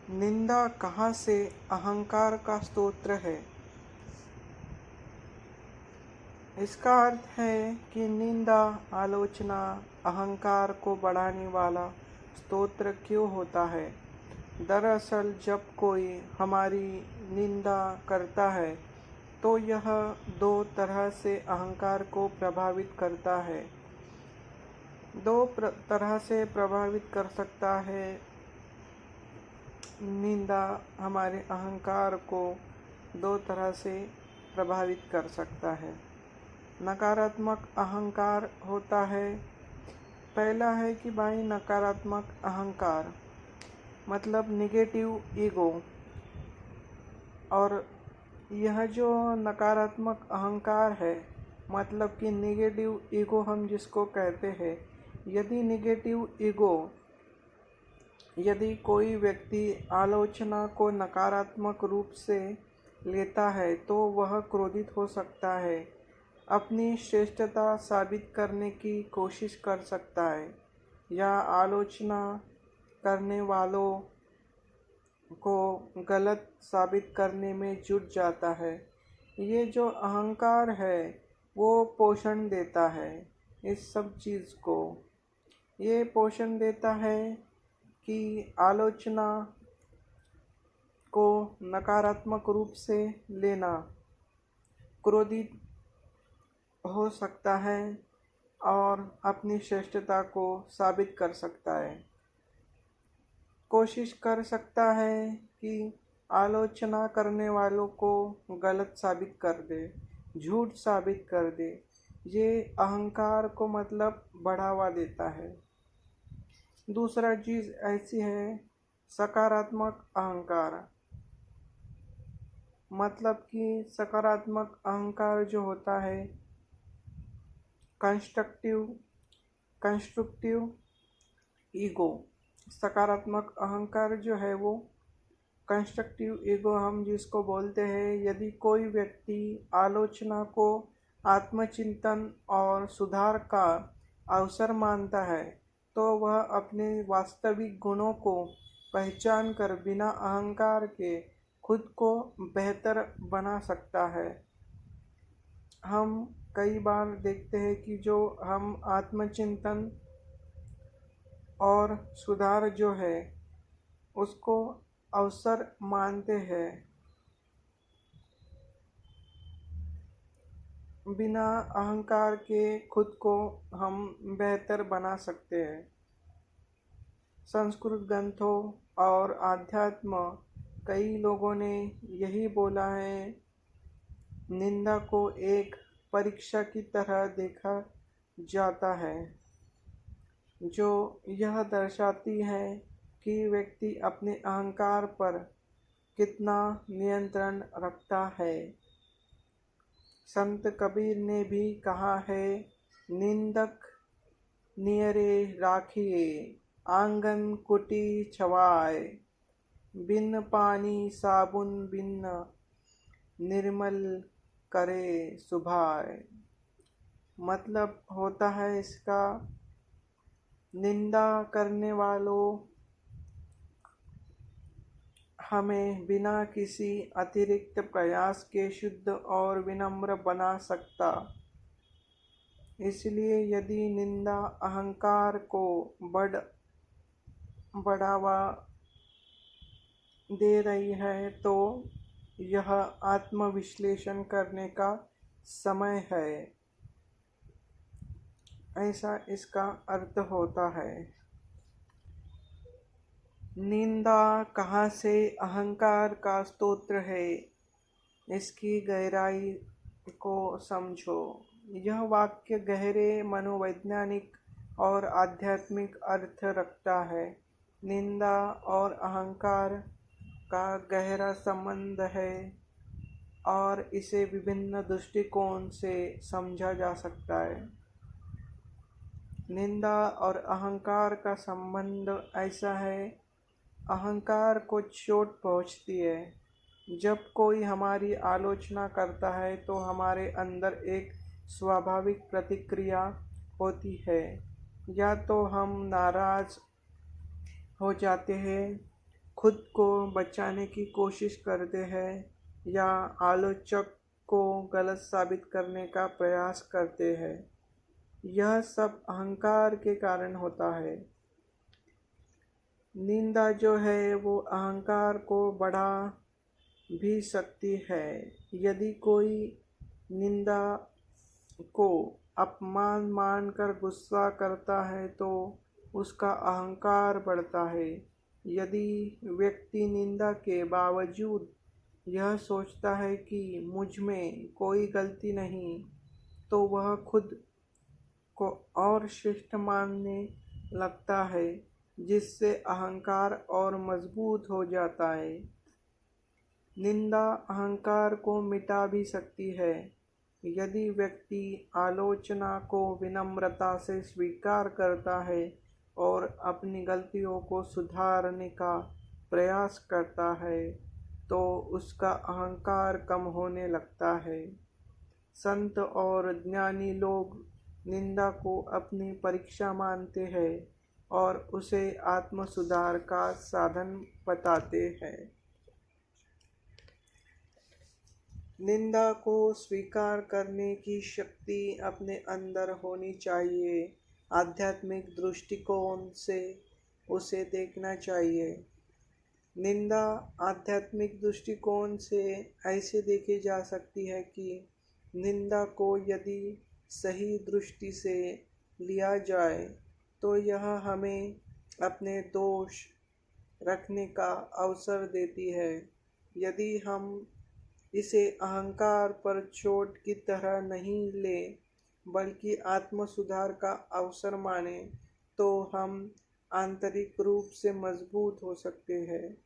निंदा कहाँ से अहंकार का स्तोत्र है। इसका अर्थ है कि निंदा, आलोचना अहंकार को बढ़ाने वाला स्तोत्र क्यों होता है। दरअसल जब कोई हमारी निंदा करता है तो यह दो तरह से अहंकार को प्रभावित करता है। तरह से प्रभावित कर सकता है। निंदा हमारे अहंकार को दो तरह से प्रभावित कर सकता है। नकारात्मक अहंकार होता है। पहला है कि भाई नकारात्मक अहंकार मतलब निगेटिव ईगो। और यह जो नकारात्मक अहंकार है मतलब कि निगेटिव ईगो हम जिसको कहते हैं, यदि कोई व्यक्ति आलोचना को नकारात्मक रूप से लेता है तो वह क्रोधित हो सकता है, अपनी श्रेष्ठता साबित करने की कोशिश कर सकता है या आलोचना करने वालों को गलत साबित करने में जुट जाता है। ये जो अहंकार है वो पोषण देता है इस सब चीज़ को। ये पोषण देता है कि आलोचना को नकारात्मक रूप से लेना, क्रोधित हो सकता है और अपनी श्रेष्ठता को साबित कर सकता है। कोशिश कर सकता है कि आलोचना करने वालों को गलत साबित कर दे, झूठ साबित कर दे। ये अहंकार को मतलब बढ़ावा देता है। दूसरा चीज़ ऐसी है सकारात्मक अहंकार। मतलब कि सकारात्मक अहंकार जो होता है कंस्ट्रक्टिव ईगो। सकारात्मक अहंकार जो है वो कंस्ट्रक्टिव ईगो हम जिसको बोलते हैं। यदि कोई व्यक्ति आलोचना को आत्मचिंतन और सुधार का अवसर मानता है तो वह अपने वास्तविक गुणों को पहचान कर बिना अहंकार के खुद को बेहतर बना सकता है। हम कई बार देखते हैं कि जो हम आत्मचिंतन और सुधार जो है उसको अवसर मानते हैं, बिना अहंकार के खुद को हम बेहतर बना सकते हैं। संस्कृत ग्रंथों और आध्यात्म कई लोगों ने यही बोला है, निंदा को एक परीक्षा की तरह देखा जाता है जो यह दर्शाती है कि व्यक्ति अपने अहंकार पर कितना नियंत्रण रखता है। संत कबीर ने भी कहा है, निंदक नियरे राखिए आंगन कुटी छवाए, बिन पानी साबुन बिन निर्मल करे सुभाए। मतलब होता है इसका, निंदा करने वालों हमें बिना किसी अतिरिक्त प्रयास के शुद्ध और विनम्र बना सकता। इसलिए यदि निंदा अहंकार को बढ़ावा दे रही है तो यह आत्मविश्लेषण करने का समय है, ऐसा इसका अर्थ होता है। निंदा कहाँ से अहंकार का स्तोत्र है, इसकी गहराई को समझो। यह वाक्य गहरे मनोवैज्ञानिक और आध्यात्मिक अर्थ रखता है। निंदा और अहंकार का गहरा संबंध है और इसे विभिन्न दृष्टिकोण से समझा जा सकता है। निंदा और अहंकार का संबंध ऐसा है, अहंकार को चोट पहुंचती है। जब कोई हमारी आलोचना करता है तो हमारे अंदर एक स्वाभाविक प्रतिक्रिया होती है, या तो हम नाराज़ हो जाते हैं खुद को बचाने की कोशिश करते हैं या आलोचक को गलत साबित करने का प्रयास करते हैं। यह सब अहंकार के कारण होता है। निंदा जो है वो अहंकार को बढ़ा भी सकती है। यदि कोई निंदा को अपमान मानकर गुस्सा करता है तो उसका अहंकार बढ़ता है। यदि व्यक्ति निंदा के बावजूद यह सोचता है कि मुझ में कोई गलती नहीं, तो वह खुद को और श्रेष्ठ मानने लगता है, जिससे अहंकार और मजबूत हो जाता है। निंदा अहंकार को मिटा भी सकती है। यदि व्यक्ति आलोचना को विनम्रता से स्वीकार करता है और अपनी गलतियों को सुधारने का प्रयास करता है, तो उसका अहंकार कम होने लगता है। संत और ज्ञानी लोग निंदा को अपनी परीक्षा मानते हैं और उसे आत्म सुधार का साधन बताते हैं। निंदा को स्वीकार करने की शक्ति अपने अंदर होनी चाहिए। आध्यात्मिक दृष्टिकोण से उसे देखना चाहिए। निंदा आध्यात्मिक दृष्टिकोण से ऐसे देखी जा सकती है कि निंदा को यदि सही दृष्टि से लिया जाए तो यह हमें अपने दोष रखने का अवसर देती है। यदि हम इसे अहंकार पर चोट की तरह नहीं ले, बल्कि आत्म सुधार का अवसर माने, तो हम आंतरिक रूप से मजबूत हो सकते हैं।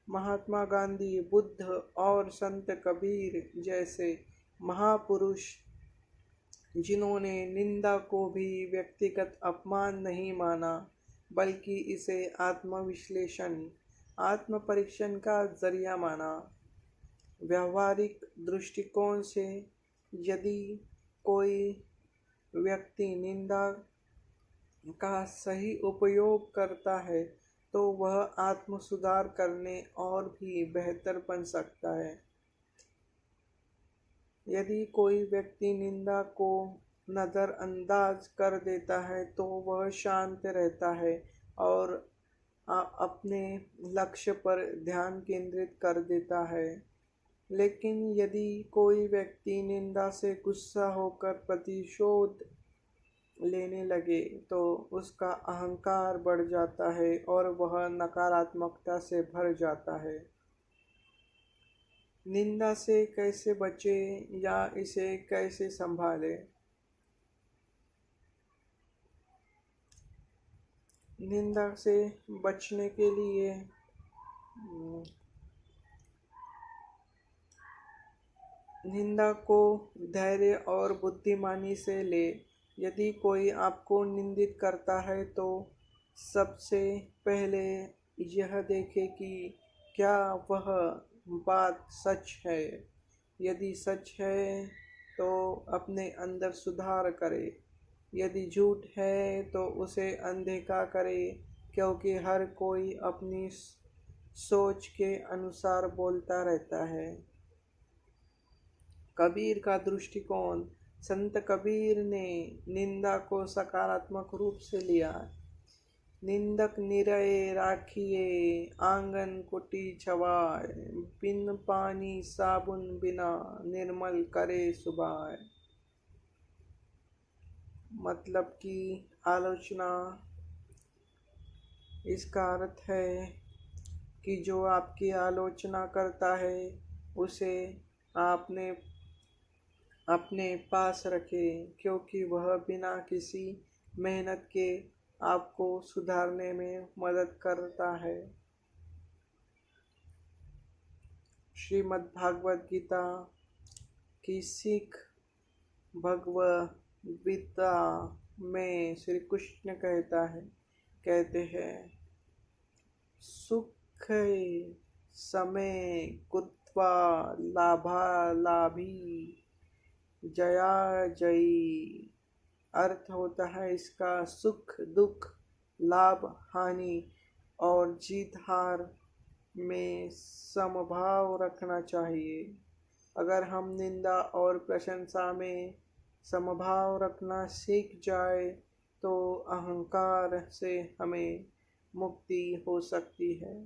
महात्मा गांधी, बुद्ध और संत कबीर जैसे महापुरुष, जिन्होंने निंदा को भी व्यक्तिगत अपमान नहीं माना, बल्कि इसे आत्मविश्लेषण, आत्म परीक्षण का जरिया माना। व्यावहारिक दृष्टिकोण से यदि कोई व्यक्ति निंदा का सही उपयोग करता है तो वह आत्म सुधार करने और भी बेहतर बन सकता है। यदि कोई व्यक्ति निंदा को नज़रअंदाज कर देता है तो वह शांत रहता है और अपने लक्ष्य पर ध्यान केंद्रित कर देता है। लेकिन यदि कोई व्यक्ति निंदा से गुस्सा होकर प्रतिशोध लेने लगे तो उसका अहंकार बढ़ जाता है और वह नकारात्मकता से भर जाता है। निंदा से कैसे बचें या इसे कैसे संभालें? निंदा से बचने के लिए निंदा को धैर्य और बुद्धिमानी से ले। यदि कोई आपको निंदित करता है तो सबसे पहले यह देखें कि क्या वह बात सच है। यदि सच है तो अपने अंदर सुधार करे। यदि झूठ है तो उसे अनदेखा करे, क्योंकि हर कोई अपनी सोच के अनुसार बोलता रहता है। कबीर का दृष्टिकोण। संत कबीर ने निंदा को सकारात्मक रूप से लिया। निंदक निरय राखिए, आंगन कुटी छवाए, बिन पानी साबुन बिना निर्मल करे सुबाए। मतलब कि आलोचना, इसका अर्थ है कि जो आपकी आलोचना करता है उसे आपने अपने पास रखें, क्योंकि वह बिना किसी मेहनत के आपको सुधारने में मदद करता है। श्रीमद् भागवत गीता की सीख भगवद गीता में श्री कृष्ण कहते हैं, सुख समय कृत्वा लाभालाभी जया जयी। अर्थ होता है इसका सुख दुख, लाभ हानि और जीत हार में समभाव रखना चाहिए। अगर हम निंदा और प्रशंसा में समभाव रखना सीख जाए तो अहंकार से हमें मुक्ति हो सकती है।